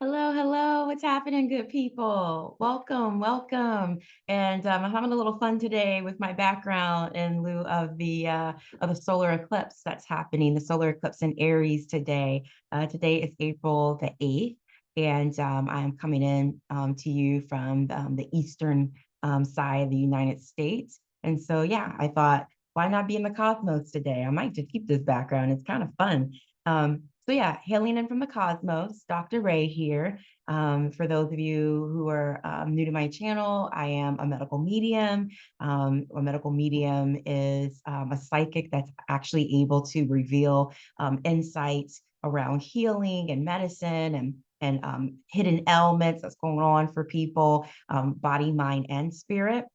Hello, hello. What's happening, good people? Welcome, welcome. And I'm having a little fun today with my background in lieu of the solar eclipse that's happening. The solar eclipse in Aries today. Today is April the 8th, and I am coming in to you from the eastern side of the United States. And so, yeah, I thought, why not be in the cosmos today? I might just keep this background. It's kind of fun. So yeah, hailing in from the cosmos, Dr. Ray here. For those of you who are new to my channel, I am a medical medium. A medical medium is a psychic that's actually able to reveal insights around healing and medicine and hidden ailments that's going on for people, body, mind, and spirit.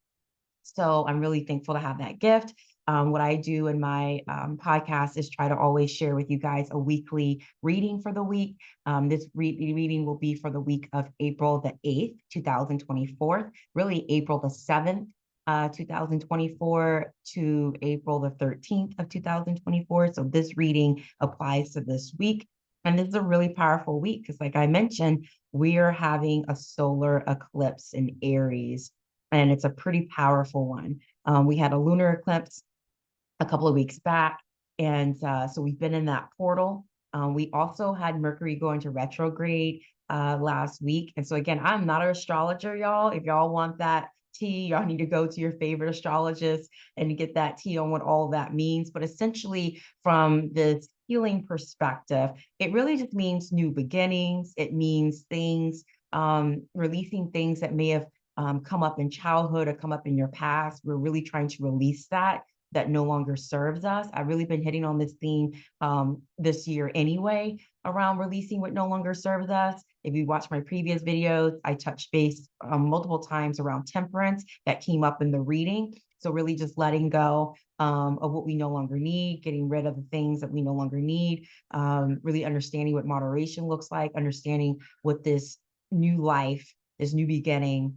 So I'm really thankful to have that gift. What I do in my podcast is try to always share with you guys a weekly reading for the week. This reading will be for the week of April the 8th, 2024, really April the 7th, 2024 to April the 13th of 2024. So this reading applies to this week. And this is a really powerful week because, like I mentioned, we are having a solar eclipse in Aries, and it's a pretty powerful one. We had a lunar eclipse a couple of weeks back, and so we've been in that portal. We also had Mercury go into retrograde last week, and so again, I'm not an astrologer, y'all. If y'all want that tea, y'all need to go to your favorite astrologist and get that tea on what all that means. But essentially, from this healing perspective, it really just means new beginnings. It means things, releasing things that may have come up in childhood or come up in your past. We're really trying to release that no longer serves us. I've really been hitting on this theme this year anyway, around releasing what no longer serves us. If you watch my previous videos, I touched base multiple times around temperance that came up in the reading. So really just letting go of what we no longer need, getting rid of the things that we no longer need, really understanding what moderation looks like, understanding what this new life, this new beginning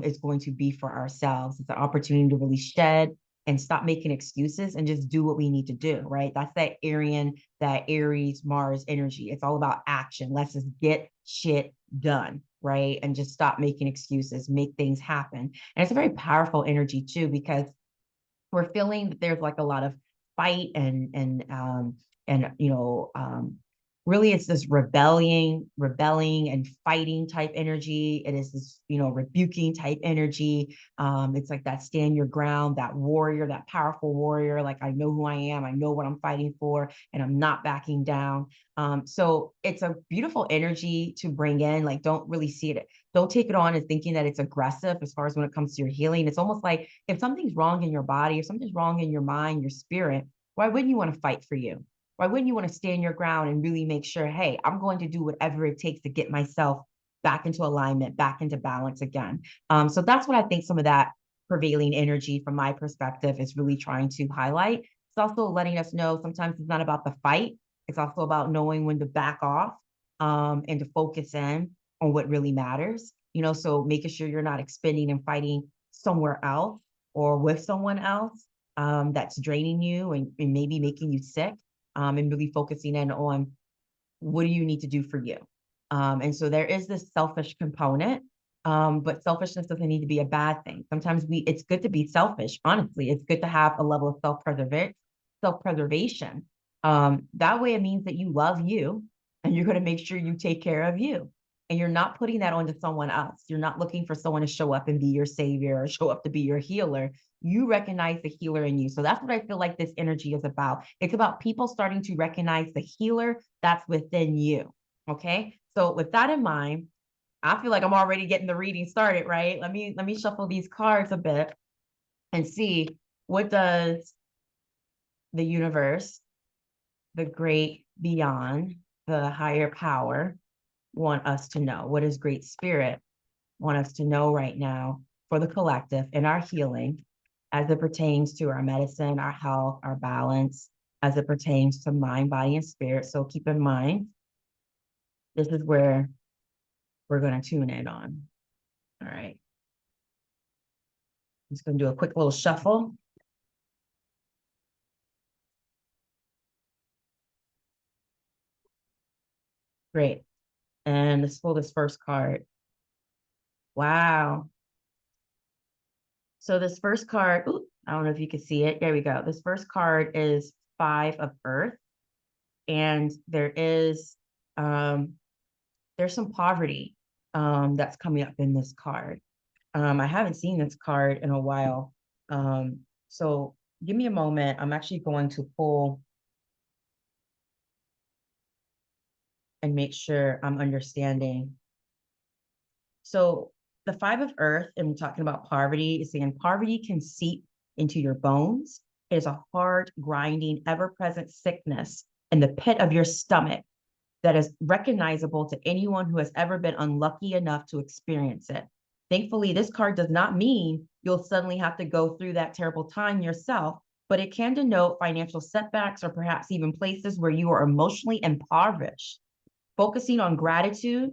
is going to be for ourselves. It's an opportunity to really shed and stop making excuses and just do what we need to do, right? That's that Aryan, that Aries, Mars energy. It's all about action. Let's just get shit done, right? And just stop making excuses, make things happen. And it's a very powerful energy too, because we're feeling that there's like a lot of fight and really it's this rebelling and fighting type energy. It is this, rebuking type energy. It's like that stand your ground, that warrior, that powerful warrior. Like, I know who I am, I know what I'm fighting for, and I'm not backing down. So it's a beautiful energy to bring in. Like, don't really see it, don't take it on as thinking that it's aggressive as far as when it comes to your healing. It's almost like if something's wrong in your body, if something's wrong in your mind, your spirit, why wouldn't you want to fight for you? Why wouldn't you want to stand your ground and really make sure, hey, I'm going to do whatever it takes to get myself back into alignment, back into balance again? So that's what I think some of that prevailing energy from my perspective is really trying to highlight. It's also letting us know sometimes it's not about the fight. It's also about knowing when to back off and to focus in on what really matters. So making sure you're not expending and fighting somewhere else or with someone else that's draining you and maybe making you sick, and really focusing in on what do you need to do for you. And so there is this selfish component, but selfishness doesn't need to be a bad thing. Sometimes it's good to be selfish. Honestly, it's good to have a level of self-preservation. That way it means that you love you and you're going to make sure you take care of you. And you're not putting that onto someone else. You're not looking for someone to show up and be your savior or show up to be your healer. You recognize the healer in you. So that's what I feel like this energy is about. It's about people starting to recognize the healer that's within you. Okay. So with that in mind, I feel like I'm already getting the reading started, right? Let me shuffle these cards a bit and see what does the universe, the great beyond, the higher power want us to know? What does Great Spirit want us to know right now for the collective in our healing as it pertains to our medicine, our health, our balance, as it pertains to mind, body, and spirit? So keep in mind, this is where we're going to tune in on. All right. I'm just going to do a quick little shuffle. Great. And let's pull this first card. Wow. So this first card, ooh, I don't know if you can see it. There we go. This first card is Five of Earth. And there's some poverty that's coming up in this card. I haven't seen this card in a while. So give me a moment. I'm actually going to pull and make sure I'm understanding. So the Five of Earth, and talking about poverty, is saying poverty can seep into your bones. It is a hard, grinding, ever-present sickness in the pit of your stomach that is recognizable to anyone who has ever been unlucky enough to experience it. Thankfully, this card does not mean you'll suddenly have to go through that terrible time yourself, but it can denote financial setbacks or perhaps even places where you are emotionally impoverished. Focusing on gratitude,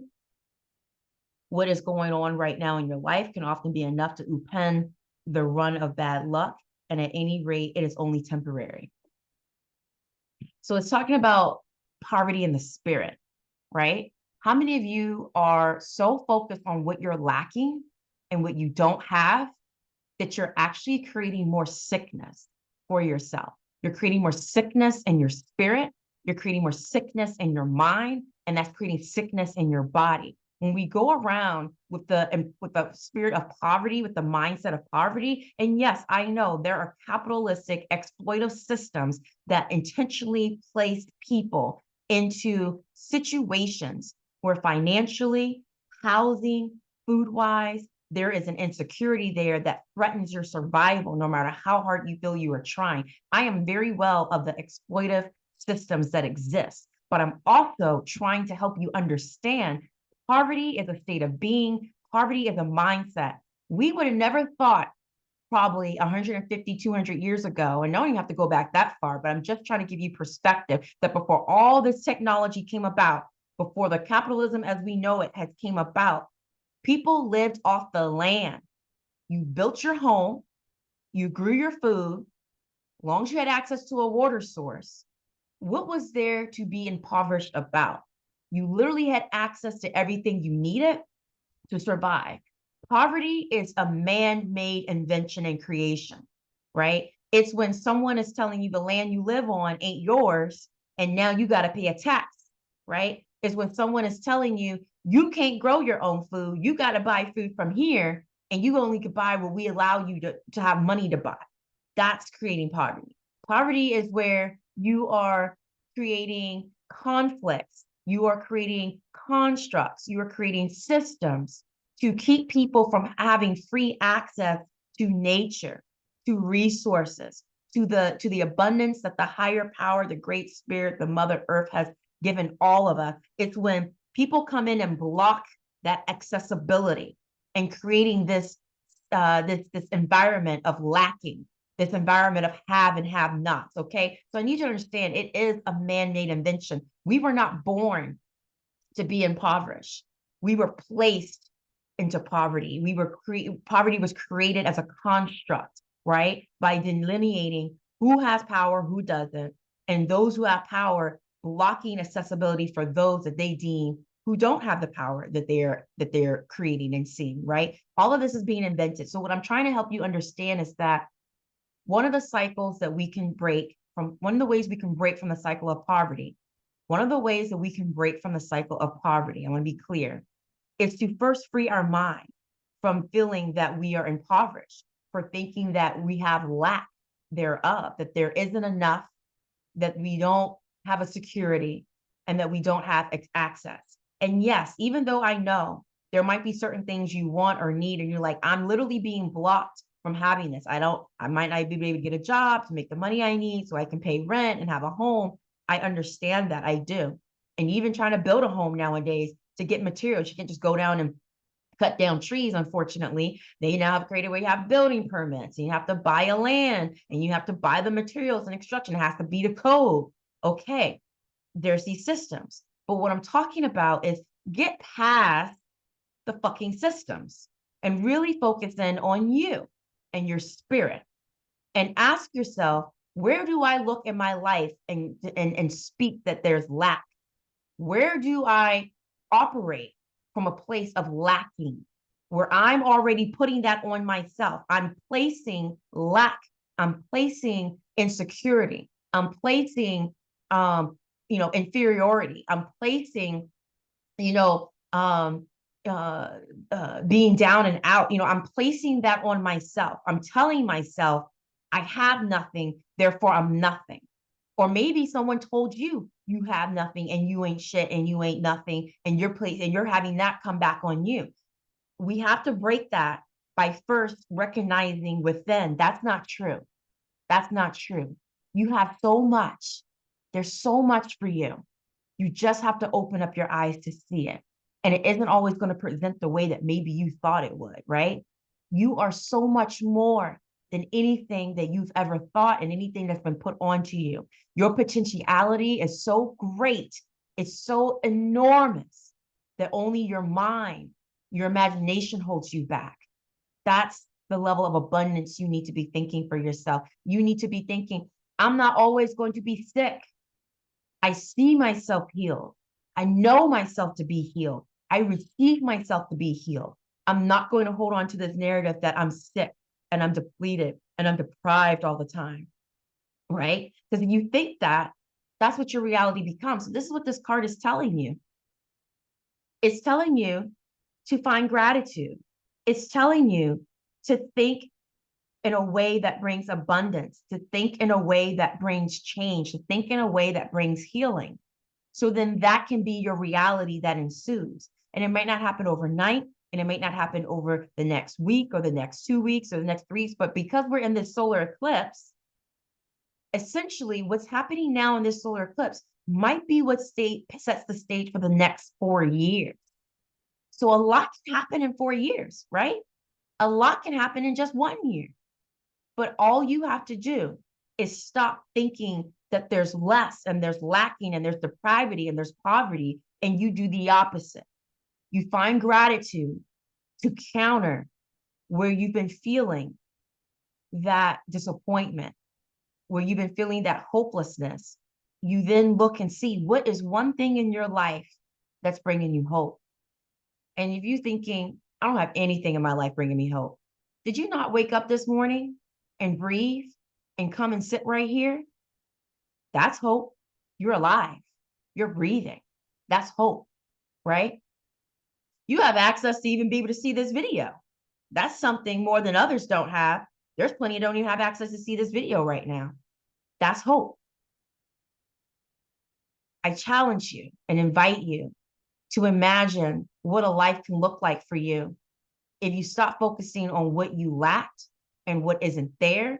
what is going on right now in your life, can often be enough to upend the run of bad luck. And at any rate, it is only temporary. So it's talking about poverty in the spirit, right? How many of you are so focused on what you're lacking and what you don't have that you're actually creating more sickness for yourself? You're creating more sickness in your spirit, you're creating more sickness in your mind, and that's creating sickness in your body. When we go around with the spirit of poverty, with the mindset of poverty, and yes, I know there are capitalistic exploitive systems that intentionally place people into situations where financially, housing, food wise, there is an insecurity there that threatens your survival no matter how hard you feel you are trying. I am very well of the exploitive systems that exist, but I'm also trying to help you understand poverty is a state of being, poverty is a mindset. We would have never thought probably 150, 200 years ago, and I don't even have to go back that far, but I'm just trying to give you perspective that before all this technology came about, before the capitalism as we know it has came about, people lived off the land. You built your home, you grew your food, as long as you had access to a water source. What was there to be impoverished about? You literally had access to everything you needed to survive. Poverty is a man-made invention and creation, right? It's when someone is telling you the land you live on ain't yours, and now you got to pay a tax, right? It's when someone is telling you you can't grow your own food, you got to buy food from here, and you only could buy what we allow you to have money to buy. That's creating poverty. Poverty is where you are creating conflicts, you are creating constructs, you are creating systems to keep people from having free access to nature, to resources, to the abundance that the higher power, the great spirit, the mother earth has given all of us. It's when people come in and block that accessibility and creating this environment of lacking, this environment of have and have nots. Okay, so I need you to understand it is a man-made invention. We were not born to be impoverished. We were placed into poverty. Poverty was created as a construct, right? By delineating who has power, who doesn't, and those who have power blocking accessibility for those that they deem who don't have the power that they're creating and seeing, right? All of this is being invented. So what I'm trying to help you understand is that one of the cycles that we can break from, one of the ways we can break from the cycle of poverty, one of the ways that we can break from the cycle of poverty, I want to be clear, is to first free our mind from feeling that we are impoverished, for thinking that we have lack thereof, that there isn't enough, that we don't have a security, and that we don't have access. And yes, even though I know there might be certain things you want or need, and you're like, I'm literally being blocked from having this. I might not be able to get a job to make the money I need so I can pay rent and have a home. I understand that, I do. And even trying to build a home nowadays, to get materials, you can't just go down and cut down trees, unfortunately. They now have created where you have building permits, and you have to buy a land, and you have to buy the materials and construction. It has to be the code. Okay, there's these systems. But what I'm talking about is get past the fucking systems and really focus in on you and your spirit, and ask yourself, where do I look in my life and speak that there's lack? Where do I operate from a place of lacking, where I'm already putting that on myself. I'm placing lack, I'm placing insecurity, I'm placing inferiority, I'm placing, you know, being down and out. I'm placing that on myself. I'm telling myself I have nothing, therefore I'm nothing. Or maybe someone told you you have nothing and you ain't shit and you ain't nothing, and you're having that come back on you. We have to break that by first recognizing within that's not true. That's not true. You have so much. There's so much for you. You just have to open up your eyes to see it. And it isn't always going to present the way that maybe you thought it would, right? You are so much more than anything that you've ever thought and anything that's been put onto you. Your potentiality is so great, it's so enormous that only your mind, your imagination holds you back. That's the level of abundance you need to be thinking for yourself. You need to be thinking, I'm not always going to be sick. I see myself healed. I know myself to be healed. I receive myself to be healed. I'm not going to hold on to this narrative that I'm sick and I'm depleted and I'm deprived all the time, right? Because if you think that, that's what your reality becomes. So this is what this card is telling you. It's telling you to find gratitude. It's telling you to think in a way that brings abundance, to think in a way that brings change, to think in a way that brings healing. So then that can be your reality that ensues. And it might not happen overnight, and it might not happen over the next week or the next 2 weeks or the next 3 weeks, but because we're in this solar eclipse, essentially what's happening now in this solar eclipse might be what sets the stage for the next 4 years. So a lot can happen in 4 years, right? A lot can happen in just 1 year. But all you have to do is stop thinking that there's less and there's lacking and there's depravity and there's poverty, and you do the opposite. You find gratitude to counter where you've been feeling that disappointment, where you've been feeling that hopelessness. You then look and see what is one thing in your life that's bringing you hope. And if you're thinking, I don't have anything in my life bringing me hope, did you not wake up this morning and breathe and come and sit right here? That's hope. You're alive. You're breathing. That's hope, right? You have access to even be able to see this video. That's something more than others don't have. There's plenty who don't even have access to see this video right now. That's hope. I challenge you and invite you to imagine what a life can look like for you if you stop focusing on what you lacked and what isn't there,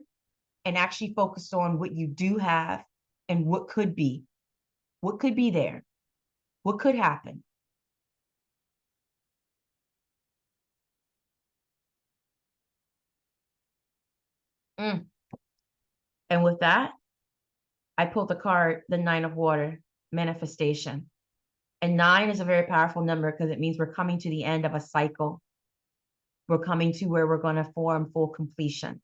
and actually focus on what you do have and what could be there, what could happen. Mm. And with that, I pulled the card, the Nine of Water, manifestation. And 9 is a very powerful number because it means we're coming to the end of a cycle. We're coming to where we're going to form full completion.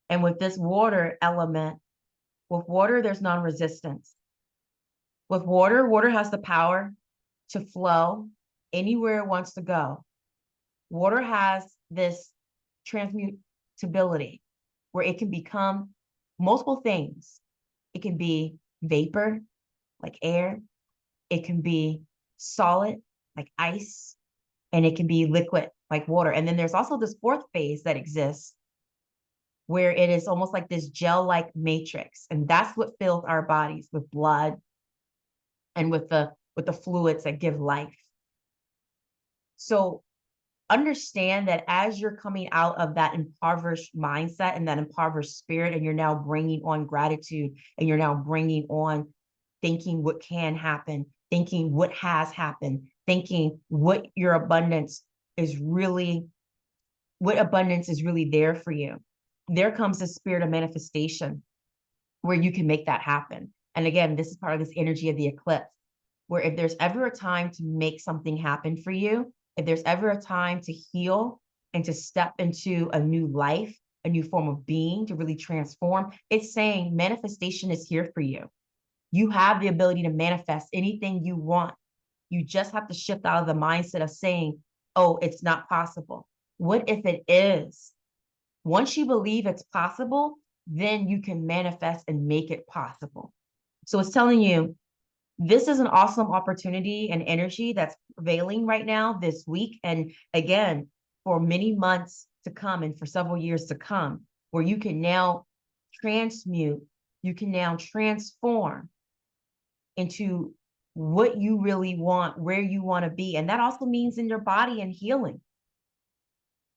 And with this water element, with water, there's non-resistance. With water, water has the power to flow anywhere it wants to go. Water has this transmutability where it can become multiple things. It can be vapor, like air. It can be solid, like ice. And it can be liquid, like water. And then there's also this fourth phase that exists where it is almost like this gel-like matrix. And that's what fills our bodies with blood and with the fluids that give life. So understand that as you're coming out of that impoverished mindset and that impoverished spirit, and you're now bringing on gratitude, and you're now bringing on thinking what can happen, thinking what has happened, thinking what abundance is really there for you. There comes the spirit of manifestation where you can make that happen. And again, this is part of this energy of the eclipse, where if there's ever a time to make something happen for you, if there's ever a time to heal and to step into a new life, a new form of being, to really transform, it's saying manifestation is here for you. You have the ability to manifest anything you want. You just have to shift out of the mindset of saying, oh, it's not possible. What if it is? Once you believe it's possible, then you can manifest and make it possible. So it's telling you, this is an awesome opportunity and energy that's prevailing right now this week. And again, for many months to come and for several years to come, where you can now transmute, you can now transform into what you really want, where you want to be. And that also means in your body and healing.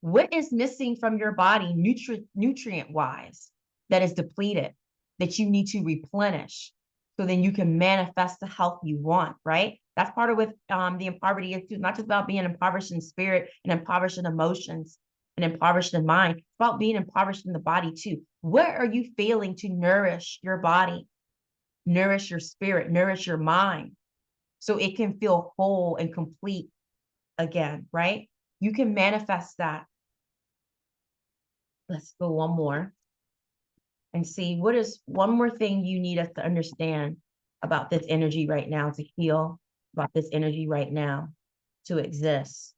What is missing from your body nutrient wise that is depleted that you need to replenish so then you can manifest the health you want, right? That's part of what the poverty is too. Not just about being impoverished in spirit and impoverished in emotions and impoverished in mind. It's about being impoverished in the body too. What are you failing to nourish your body, nourish your spirit, nourish your mind so it can feel whole and complete again, right? You can manifest that. Let's go one more and see what is one more thing you need us to understand about this energy right now to heal, about this energy right now to exist.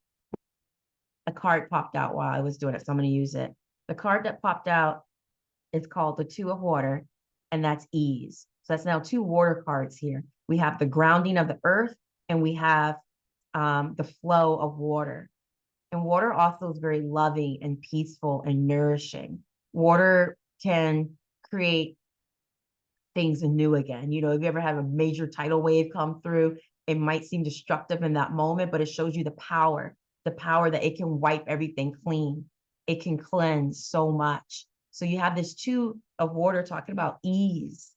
A card popped out while I was doing it, so I'm going to use it. The card that popped out is called the Two of Water, and that's ease. So that's now two water cards here. We have the grounding of the earth, and we have the flow of water. And water also is very loving and peaceful and nourishing. Water can create things anew again. You know, if you ever had a major tidal wave come through, it might seem destructive in that moment, but it shows you the power that it can wipe everything clean. It can cleanse so much. So you have this Two of Water talking about ease,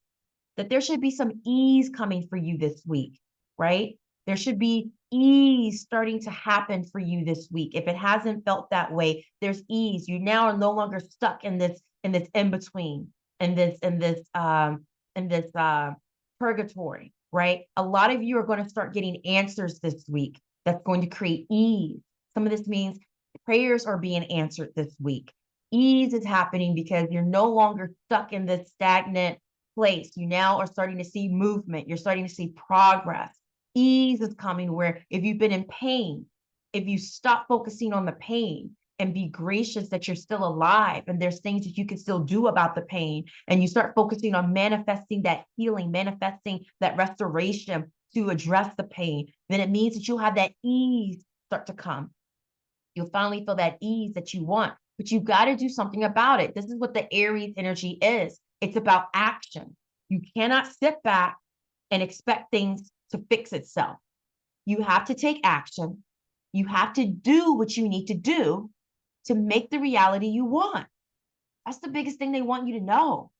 that there should be some ease coming for you this week, right? There should be ease starting to happen for you this week. If it hasn't felt that way, there's ease. You now are no longer stuck in this in between, in this purgatory, right? A lot of you are going to start getting answers this week that's going to create ease. Some of this means prayers are being answered this week. Ease is happening because you're no longer stuck in this stagnant place. You now are starting to see movement. You're starting to see progress. Ease is coming where if you've been in pain, if you stop focusing on the pain and be gracious that you're still alive and there's things that you can still do about the pain, and you start focusing on manifesting that healing, manifesting that restoration to address the pain, then it means that you'll have that ease start to come. You'll finally feel that ease that you want, but you've got to do something about it. This is what the Aries energy is. It's about action. You cannot sit back and expect things to fix itself. You have to take action. You have to do what you need to do to make the reality you want. That's the biggest thing they want you to know.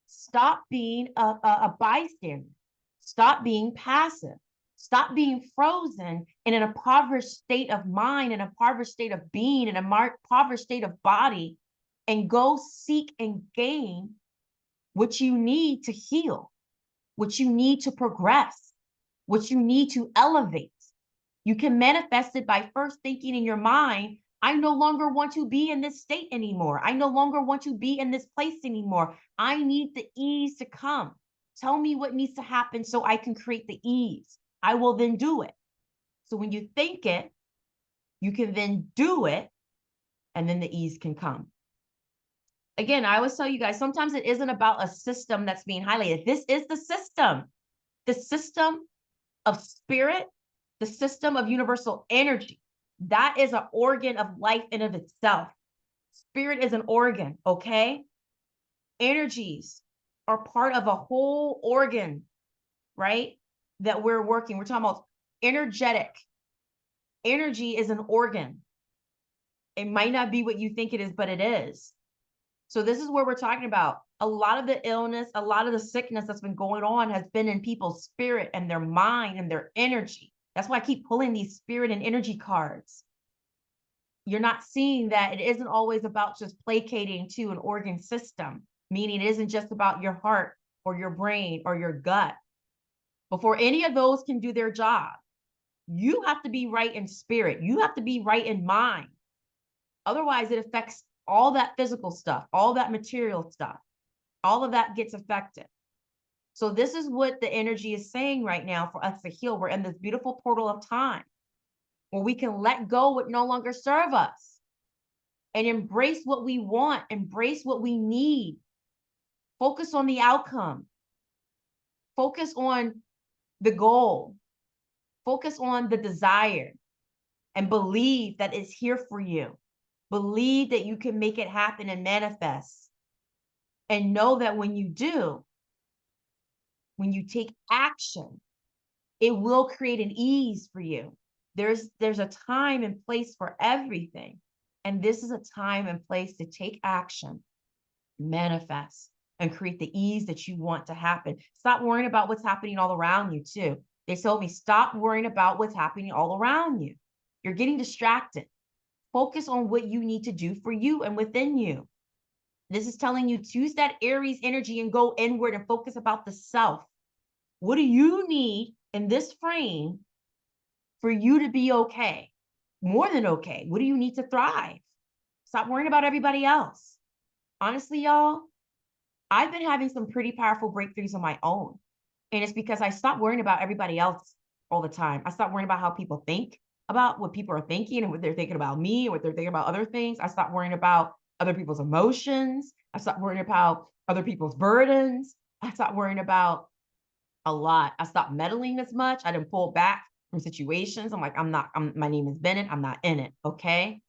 Stop being a bystander. Stop being passive. Stop being frozen in an impoverished state of mind, an impoverished state of being, an impoverished state of body, and go seek and gain what you need to heal, what you need to progress, what you need to elevate. You can manifest it by first thinking in your mind, I no longer want to be in this state anymore. I no longer want to be in this place anymore. I need the ease to come. Tell me what needs to happen so I can create the ease. I will then do it. So when you think it, you can then do it, and then the ease can come. Again, I always tell you guys, sometimes it isn't about a system that's being highlighted. This is the system of spirit, the system of universal energy. That is an organ of life in of itself. Spirit is an organ, okay? Energies are part of a whole organ, right? That we're working. We're talking about energetic. Energy is an organ. It might not be what you think it is, but it is. So this is where we're talking about. A lot of the illness, a lot of the sickness that's been going on has been in people's spirit and their mind and their energy. That's why I keep pulling these spirit and energy cards. You're not seeing that it isn't always about just placating to an organ system, meaning it isn't just about your heart or your brain or your gut. Before any of those can do their job, you have to be right in spirit. You have to be right in mind. Otherwise, it affects all that physical stuff, all that material stuff. All of that gets affected. So this is what the energy is saying right now for us to heal. We're in this beautiful portal of time where we can let go what no longer serve us and embrace what we want, embrace what we need. Focus on the outcome. Focus on the goal. Focus on the desire and believe that it's here for you. Believe that you can make it happen and manifest. And know that when you do, when you take action, it will create an ease for you. There's a time and place for everything. And this is a time and place to take action, manifest, and create the ease that you want to happen. Stop worrying about what's happening all around you, too. They told me, stop worrying about what's happening all around you. You're getting distracted. Focus on what you need to do for you and within you. This is telling you to use that Aries energy and go inward and focus about the self. What do you need in this frame for you to be okay? More than okay. What do you need to thrive? Stop worrying about everybody else. Honestly, y'all, I've been having some pretty powerful breakthroughs on my own. And it's because I stopped worrying about everybody else all the time. I stopped worrying about how people think, about what people are thinking and what they're thinking about me, what they're thinking about other things. I stopped worrying about other people's emotions. I stopped worrying about other people's burdens. I stopped worrying about a lot. I stopped meddling as much. I didn't pull back from situations. I'm like, my name is Bennett. I'm not in it. Okay.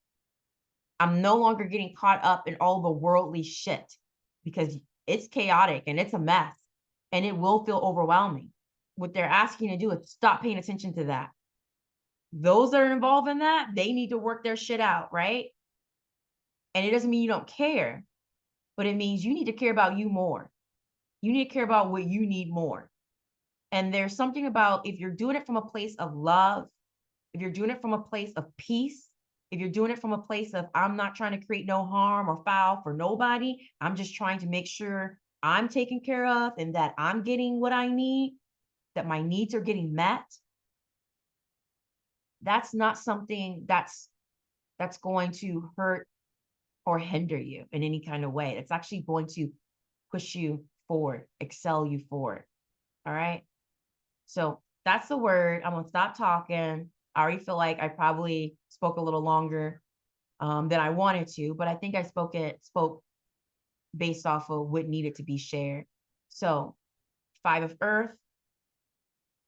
I'm no longer getting caught up in all the worldly shit because it's chaotic and it's a mess and it will feel overwhelming. What they're asking you to do is stop paying attention to that. Those that are involved in that, they need to work their shit out, right? And it doesn't mean you don't care, but it means you need to care about you more. You need to care about what you need more. And there's something about if you're doing it from a place of love, if you're doing it from a place of peace, if you're doing it from a place of, I'm not trying to create no harm or foul for nobody, I'm just trying to make sure I'm taken care of and that I'm getting what I need, that my needs are getting met. That's not something that's going to hurt or hinder you in any kind of way. It's actually going to push you forward, excel you forward. All right. So that's the word. I'm gonna stop talking. I already feel like I probably spoke a little longer than I wanted to, but I think I spoke based off of what needed to be shared. So 5 of Earth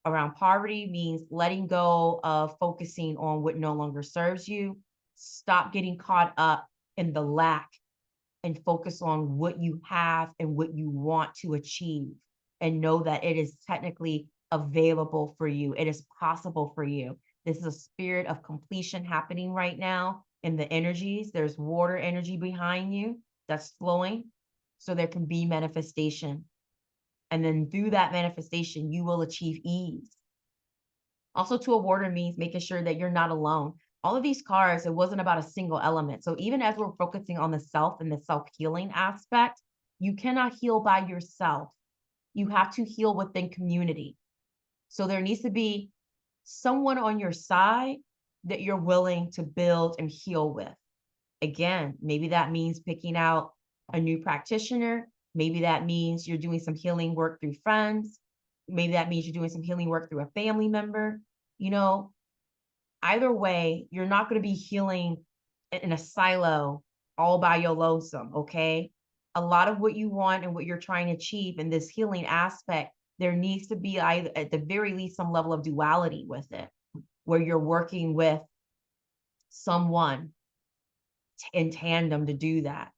around poverty means letting go of focusing on what no longer serves you. Stop getting caught up in the lack and focus on what you have and what you want to achieve, and know that it is technically available for you. It is possible for you. This is a spirit of completion happening right now in the energies. There's water energy behind you that's flowing. So there can be manifestation. And then through that manifestation, you will achieve ease. Also, to a water means making sure that you're not alone. All of these cards, it wasn't about a single element. So even as we're focusing on the self and the self-healing aspect, you cannot heal by yourself. You have to heal within community. So there needs to be someone on your side that you're willing to build and heal with. Again, maybe that means picking out a new practitioner. Maybe that means you're doing some healing work through friends. Maybe that means you're doing some healing work through a family member. You know, either way, you're not going to be healing in a silo all by your lonesome, okay? A lot of what you want and what you're trying to achieve in this healing aspect, there needs to be either, at the very least, some level of duality with it, where you're working with someone in tandem to do that.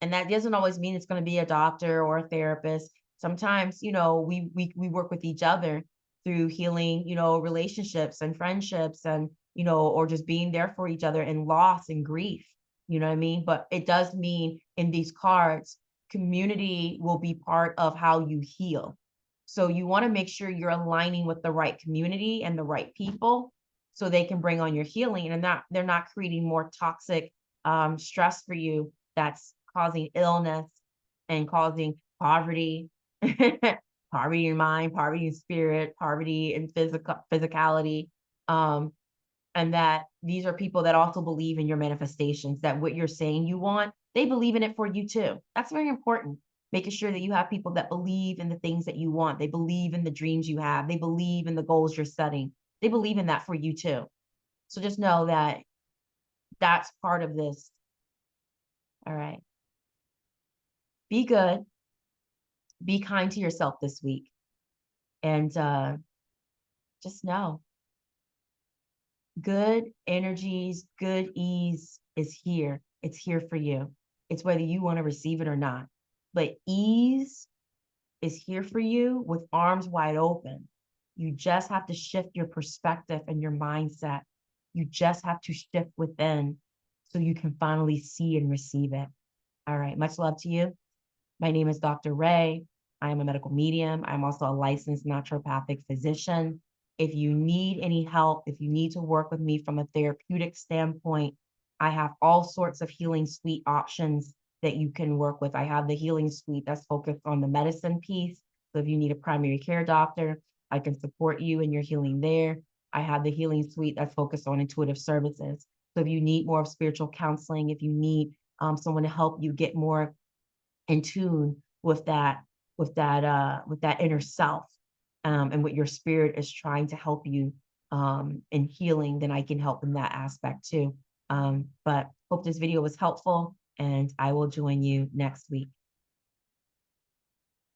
And that doesn't always mean it's going to be a doctor or a therapist. Sometimes, you know, we work with each other through healing, you know, relationships and friendships and, you know, or just being there for each other in loss and grief. You know what I mean? But it does mean in these cards, community will be part of how you heal. So you want to make sure you're aligning with the right community and the right people so they can bring on your healing and they're not creating more toxic stress for you that's causing illness and causing poverty, poverty in mind, poverty in spirit, poverty in physicality. And that these are people that also believe in your manifestations, that what you're saying you want, they believe in it for you too. That's very important. making sure that you have people that believe in the things that you want. They believe in the dreams you have. They believe in the goals you're setting. They believe in that for you too. So just know that that's part of this. All right. Be good. Be kind to yourself this week. And just know good energies, good ease is here. It's here for you. It's whether you want to receive it or not. But ease is here for you with arms wide open. You just have to shift your perspective and your mindset. You just have to shift within so you can finally see and receive it. All right. Much love to you. My name is Dr. Ray. I am a medical medium. I'm also a licensed naturopathic physician. If you need any help, if you need to work with me from a therapeutic standpoint, I have all sorts of healing suite options that you can work with. I have the healing suite that's focused on the medicine piece. So if you need a primary care doctor, I can support you in your healing there. I have the healing suite that's focused on intuitive services. So if you need more of spiritual counseling, if you need someone to help you get more in tune with that inner self, and what your spirit is trying to help you in healing, then I can help in that aspect too. But hope this video was helpful, and I will join you next week.